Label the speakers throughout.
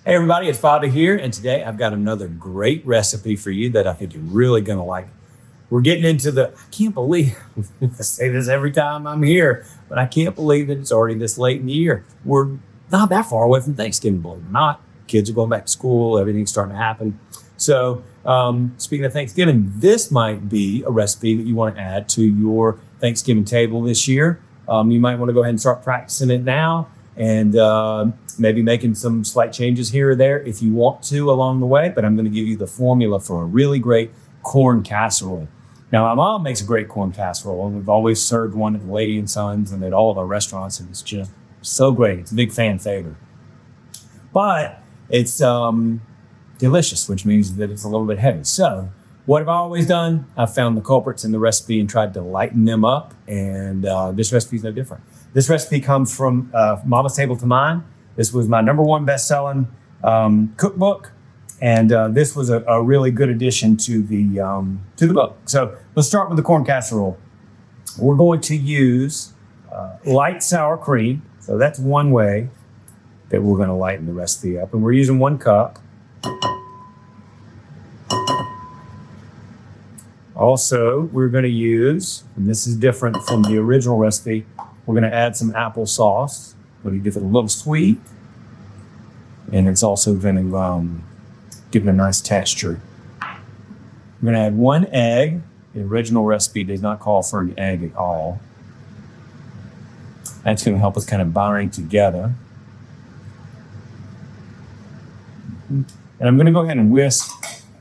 Speaker 1: Hey everybody, it's Paula here, and today I've got another great recipe for you that I think you're really gonna like. We're getting into I can't believe, I say this every time I'm here, but I can't believe that it's already this late in the year. We're not that far away from Thanksgiving, believe it or not. Kids are going back to school, everything's starting to happen. So speaking of Thanksgiving, this might be a recipe that you want to add to your Thanksgiving table this year. You might want to go ahead and start practicing it now, and maybe making some slight changes here or there if you want to along the way. But I'm going to give you the formula for a really great corn casserole. Now, my mom makes a great corn casserole, and we've always served one at the Lady and Sons and at all of our restaurants, and it's just so great. It's a big fan favorite. But it's delicious, which means that it's a little bit heavy. So what have I always done? I've found the culprits in the recipe and tried to lighten them up, and this recipe is no different. This recipe comes from Mama's Table to Mine. This was my #1 best-selling cookbook, and this was a really good addition to the book. So let's start with the corn casserole. We're going to use light sour cream. So that's one way that we're going to lighten the recipe up, and we're using 1 cup. Also, we're going to use, and this is different from the original recipe, we're going to add some applesauce. We're going to give it a little sweet, and it's also going to give it a nice texture. We're going to add 1 egg. The original recipe did not call for an egg at all. That's going to help us kind of bind together. And I'm going to go ahead and whisk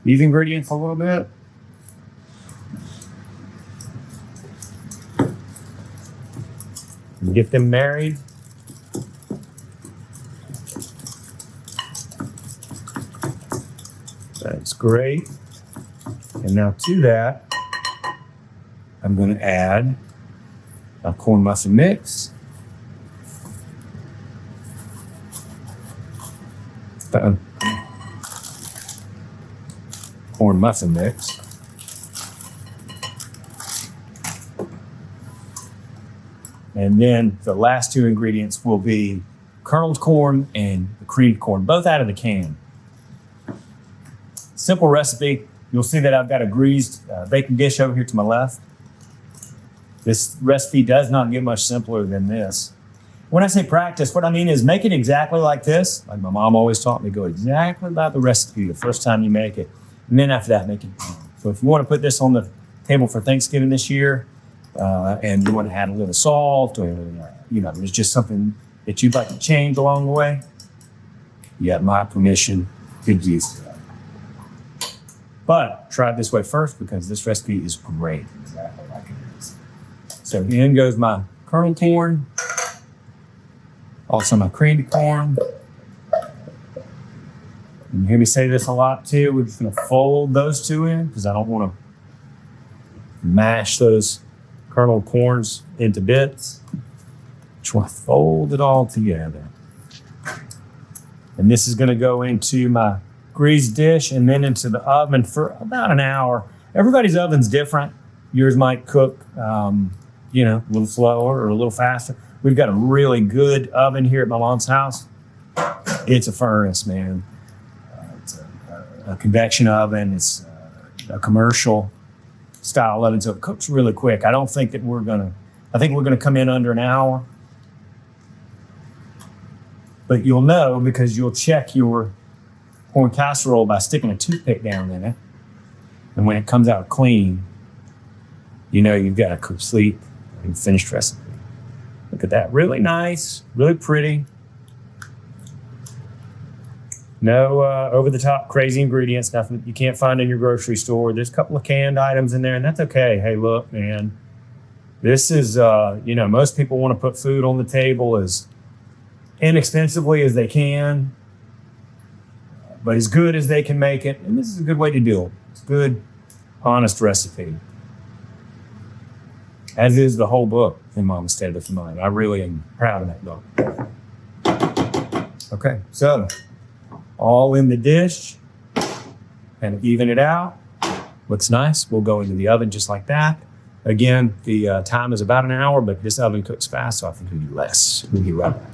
Speaker 1: these ingredients a little bit. And get them married. That's great. And now to that, I'm going to add a corn muffin mix. Corn muffin mix. And then the last 2 ingredients will be kerneled corn and the creamed corn, both out of the can. Simple recipe. You'll see that I've got a greased baking dish over here to my left. This recipe does not get much simpler than this. When I say practice, what I mean is make it exactly like this. Like my mom always taught me, go exactly by the recipe the first time you make it. And then after that, make it. So if you want to put this on the table for Thanksgiving this year, and you want to add a little salt, or there's just something that you'd like to change along the way, you have my permission to do so. But try it this way first, because this recipe is great, exactly like it is. So in goes my kernel corn, also my creamed corn. And you hear me say this a lot too. We're just going to fold those 2 in, because I don't want to mash those kernel corns into bits. Just want to fold it all together. And this is going to go into my greased dish and then into the oven for about an hour. Everybody's oven's different. Yours might cook, a little slower or a little faster. We've got a really good oven here at my mom's house. It's a furnace, man. It's a convection oven. It's a commercial style oven, so it cooks really quick. I think we're gonna come in under an hour. But you'll know, because you'll check your corn casserole by sticking a toothpick down in it. And when it comes out clean, you've got a complete and finished recipe. Look at that. Really nice, really pretty. No over-the-top crazy ingredients, nothing that you can't find in your grocery store. There's a couple of canned items in there, and that's okay. Hey, look, man, this is, most people want to put food on the table as inexpensively as they can, but as good as they can make it, and this is a good way to do it. It's a good, honest recipe. As is the whole book in Mama's Table to Mine. I really am proud of that book. Okay, so all in the dish, and even it out. Looks nice. We'll go into the oven just like that. Again, the time is about an hour, but this oven cooks fast, so I think it'll be less. We'll be right back.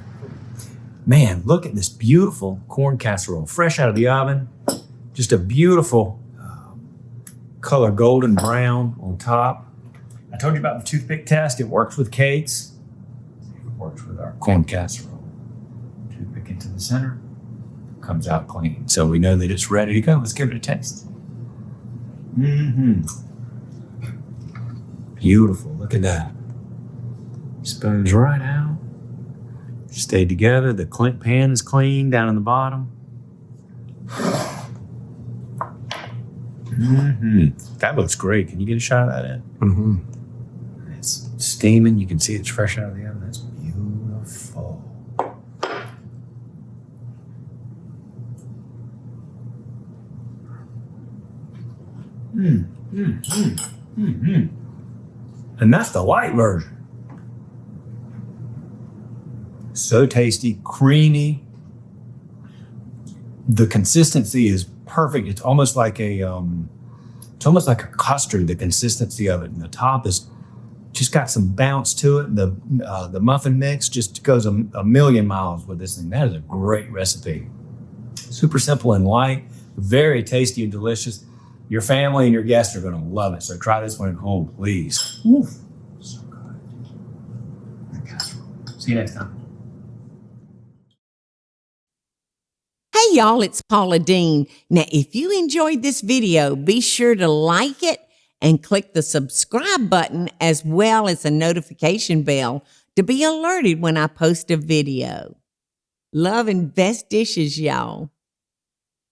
Speaker 1: Man, look at this beautiful corn casserole, fresh out of the oven. Just a beautiful color, golden brown on top. I told you about the toothpick test. It works with cakes. It works with our corn casserole. Toothpick into the center, comes out clean. So we know that it's ready to go. Let's give it a taste. Beautiful, look at that. Spoons right out. Stay together. The pan is clean down in the bottom. That looks great. Can you get a shot of that in? It's steaming. You can see it's fresh out of the oven. That's beautiful. And that's the light version. So tasty, creamy. The consistency is perfect. It's almost like a custard. The consistency of it, and the top is just got some bounce to it. The muffin mix just goes a million miles with this thing. That is a great recipe. Super simple and light, very tasty and delicious. Your family and your guests are going to love it. So try this one at home, please. Ooh, so good. See you next time.
Speaker 2: Hey y'all, it's Paula Deen. Now, if you enjoyed this video, be sure to like it and click the subscribe button as well as the notification bell to be alerted when I post a video. Love and best dishes, y'all.